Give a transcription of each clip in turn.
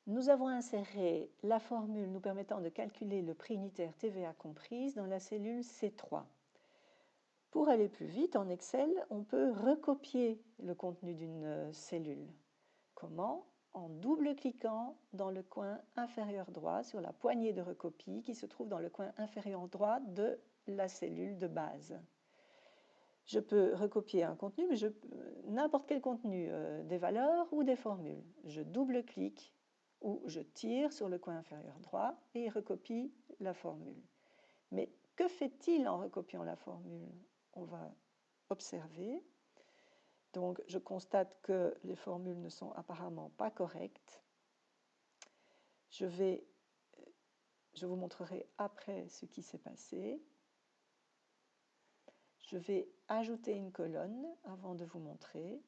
Nous avons inséré la formule nous permettant de calculer le prix unitaire TVA comprise dans la cellule C3. Pour aller plus vite, en Excel, on peut recopier le contenu d'une cellule. Comment? En double-cliquant dans le coin inférieur droit sur la poignée de recopie qui se trouve dans le coin inférieur droit de la cellule de base. Je peux recopier un contenu, mais n'importe quel contenu, des valeurs ou des formules. Je double-clique ou je tire sur le coin inférieur droit et recopie la formule. Mais que fait-il en recopiant la formule? On va observer. Donc, je constate que les formules ne sont apparemment pas correctes. Je vous montrerai après ce qui s'est passé. Je vais ajouter une colonne avant de vous montrer,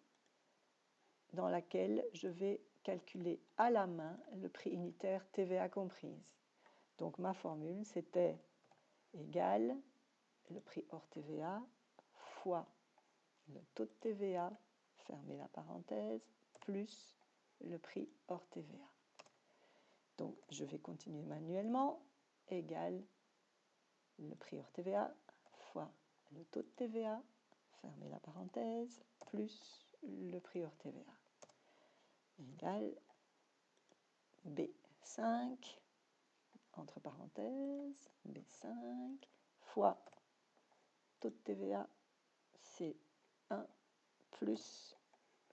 dans laquelle je vais calculer à la main le prix unitaire TVA comprise. Donc ma formule, c'était égal le prix hors TVA fois le taux de TVA, fermez la parenthèse, plus le prix hors TVA. Donc je vais continuer manuellement, égal le prix hors TVA fois le taux de TVA, fermez la parenthèse, plus le prix hors TVA, égale B5, entre parenthèses, B5, fois taux de TVA, C1, plus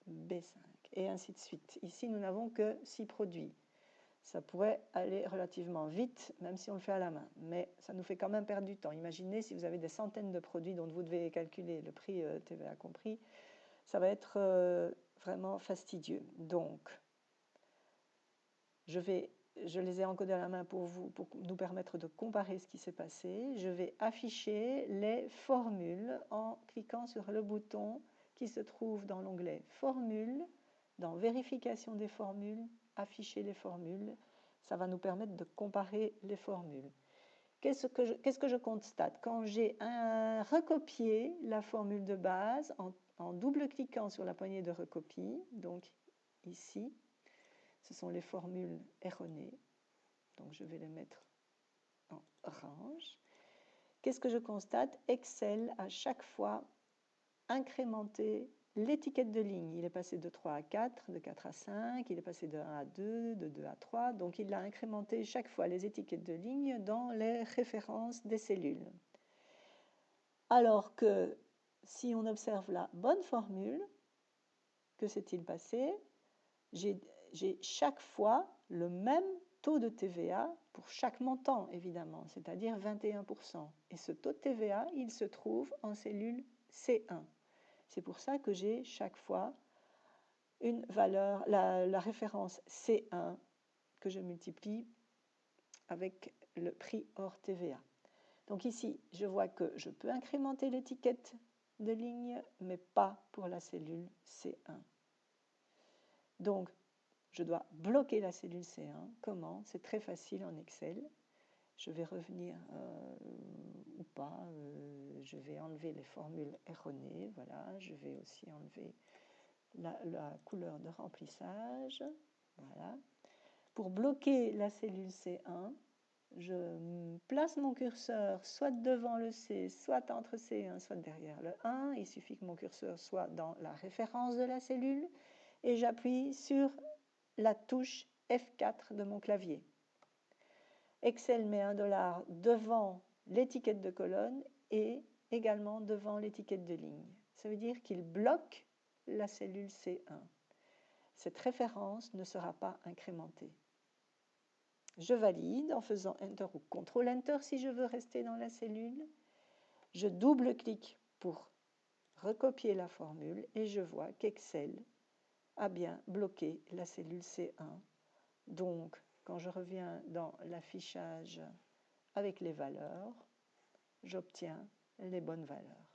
B5, et ainsi de suite. Ici, nous n'avons que 6 produits. Ça pourrait aller relativement vite, même si on le fait à la main, mais ça nous fait quand même perdre du temps. Imaginez si vous avez des centaines de produits dont vous devez calculer le prix TVA compris, ça va être vraiment fastidieux. Donc, je les ai encodés à la main pour nous permettre de comparer ce qui s'est passé. Je vais afficher les formules en cliquant sur le bouton qui se trouve dans l'onglet Formules, dans Vérification des formules, Afficher les formules. Ça va nous permettre de comparer les formules. Qu'est-ce que je constate? Quand j'ai recopié la formule de base en double-cliquant sur la poignée de recopie, donc ici, ce sont les formules erronées, donc je vais les mettre en orange. Qu'est-ce que je constate? Excel a chaque fois incrémenté l'étiquette de ligne. Il est passé de 3 à 4, de 4 à 5, il est passé de 1 à 2, de 2 à 3, donc il a incrémenté chaque fois les étiquettes de ligne dans les références des cellules. Alors que si on observe la bonne formule, que s'est-il passé? J'ai chaque fois le même taux de TVA pour chaque montant, évidemment, c'est-à-dire 21%. Et ce taux de TVA, il se trouve en cellule C1. C'est pour ça que j'ai chaque fois une valeur, la référence C1 que je multiplie avec le prix hors TVA. Donc ici, je vois que je peux incrémenter l'étiquette de ligne, mais pas pour la cellule C1. Donc, je dois bloquer la cellule C1. Comment? C'est très facile en Excel. Je vais revenir ou pas. Je vais enlever les formules erronées. Voilà. Je vais aussi enlever la couleur de remplissage. Voilà. Pour bloquer la cellule C1, je place mon curseur soit devant le C, soit entre C1, soit derrière le 1. Il suffit que mon curseur soit dans la référence de la cellule et j'appuie sur la touche F4 de mon clavier. Excel met $1 devant l'étiquette de colonne et également devant l'étiquette de ligne. Ça veut dire qu'il bloque la cellule C1. Cette référence ne sera pas incrémentée. Je valide en faisant Enter ou CTRL Enter si je veux rester dans la cellule. Je double-clique pour recopier la formule et je vois qu'Excel a bien bloqué la cellule C1. Donc, quand je reviens dans l'affichage avec les valeurs, j'obtiens les bonnes valeurs.